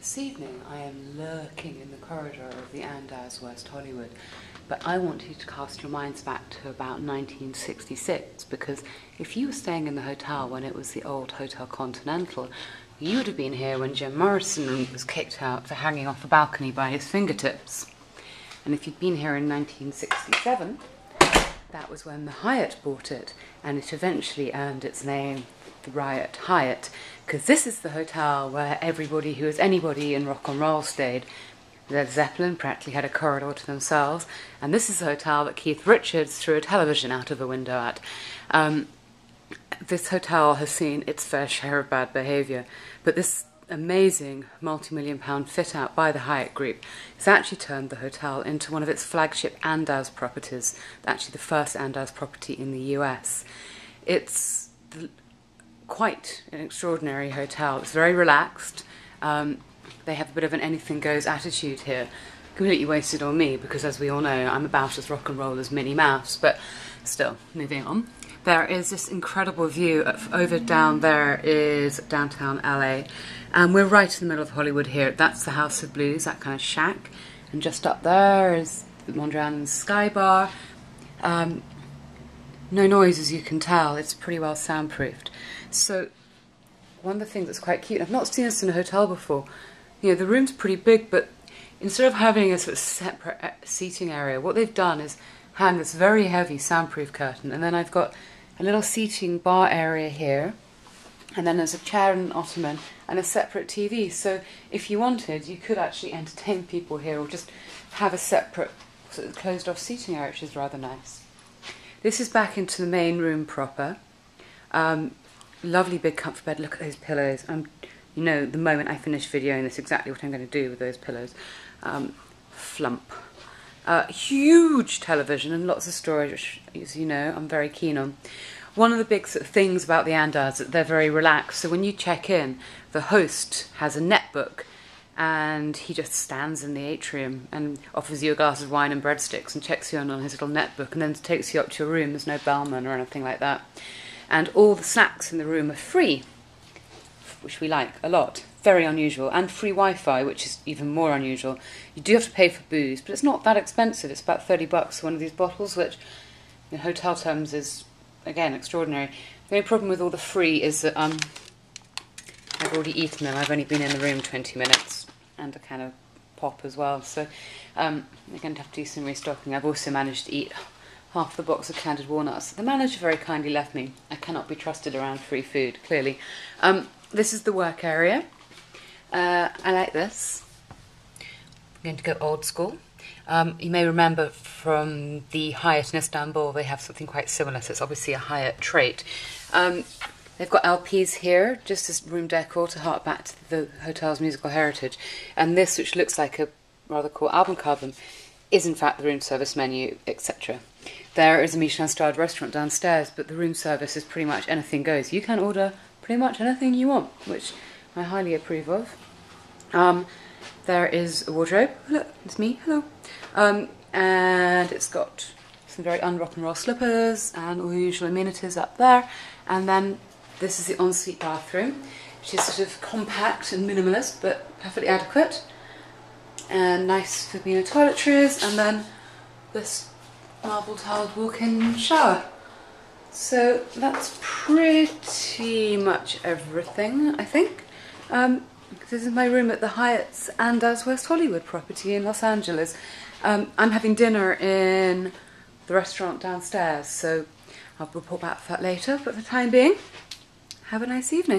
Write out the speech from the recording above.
This evening I am lurking in the corridor of the Andaz West Hollywood, but I want you to cast your minds back to about 1966, because if you were staying in the hotel when it was the old Hotel Continental, you would have been here when Jim Morrison was kicked out for hanging off a balcony by his fingertips. And if you'd been here in 1967, that was when the Hyatt bought it, and it eventually earned its name, the Riot Hyatt, because this is the hotel where everybody who was anybody in rock and roll stayed. Led Zeppelin practically had a corridor to themselves, and this is the hotel that Keith Richards threw a television out of a window at. This hotel has seen its fair share of bad behaviour, but this amazing multi-million-pound fit-out by the Hyatt Group has actually turned the hotel into one of its flagship Andaz properties, actually the first Andaz property in the US. It's quite an extraordinary hotel. It's very relaxed. They have a bit of an anything-goes attitude here. Completely wasted on me because, as we all know, I'm about as rock and roll as Minnie Mouse, but still, moving on. There is this incredible view over down there is downtown LA, and we're right in the middle of Hollywood here. That's the House of Blues, that kind of shack, and just up there is the Mondrian Sky Bar. No noise, as you can tell. It's pretty well soundproofed. So one of the things that's quite cute, I've not seen this in a hotel before, you know, the room's pretty big, but instead of having a sort of separate seating area, what they've done is hang this very heavy soundproof curtain, and then I've got a little seating bar area here, and then there's a chair and an ottoman and a separate TV. So if you wanted, you could actually entertain people here or just have a separate sort of closed off seating area, which is rather nice. This is back into the main room proper. Lovely big comfort bed. Look at those pillows. You know, the moment I finish videoing this, exactly what I'm going to do with those pillows. Flump. Huge television and lots of storage, which, as you know, I'm very keen on. One of the big sort of things about the Andaz is that they're very relaxed. So when you check in, the host has a netbook, and he just stands in the atrium and offers you a glass of wine and breadsticks and checks you on his little netbook, and then takes you up to your room. There's no bellman or anything like that. And all the snacks in the room are free, which we like a lot. Very unusual. And free Wi-Fi, which is even more unusual. You do have to pay for booze, but it's not that expensive. It's about $30 for one of these bottles, which in hotel terms is, again, extraordinary. The only problem with all the free is that I've already eaten them. I've only been in the room 20 minutes, and a can of pop as well. So I'm going to have to do some restocking. I've also managed to eat half the box of candied walnuts. The manager very kindly left me. I cannot be trusted around free food, clearly. This is the work area. I like this. I'm going to go old school. You may remember from the Hyatt in Istanbul, they have something quite similar, so it's obviously a Hyatt trait. They've got LPs here, just as room decor to hark back to the hotel's musical heritage. And this, which looks like a rather cool album cover, is in fact the room service menu, etc. There is a Michelin-starred restaurant downstairs, but the room service is pretty much anything goes. You can order pretty much anything you want, which I highly approve of. There is a wardrobe. Look, it's me. Hello. And it's got some very un-rock and roll slippers and all the usual amenities up there. And then this is the ensuite bathroom, which is sort of compact and minimalist, but perfectly adequate. And nice Filipino toiletries, and then this marble tiled walk-in shower. So that's pretty much everything, I think. This is my room at the Hyatt's Andaz West Hollywood property in Los Angeles. I'm having dinner in the restaurant downstairs, so I'll report back for that later. But for the time being, have a nice evening.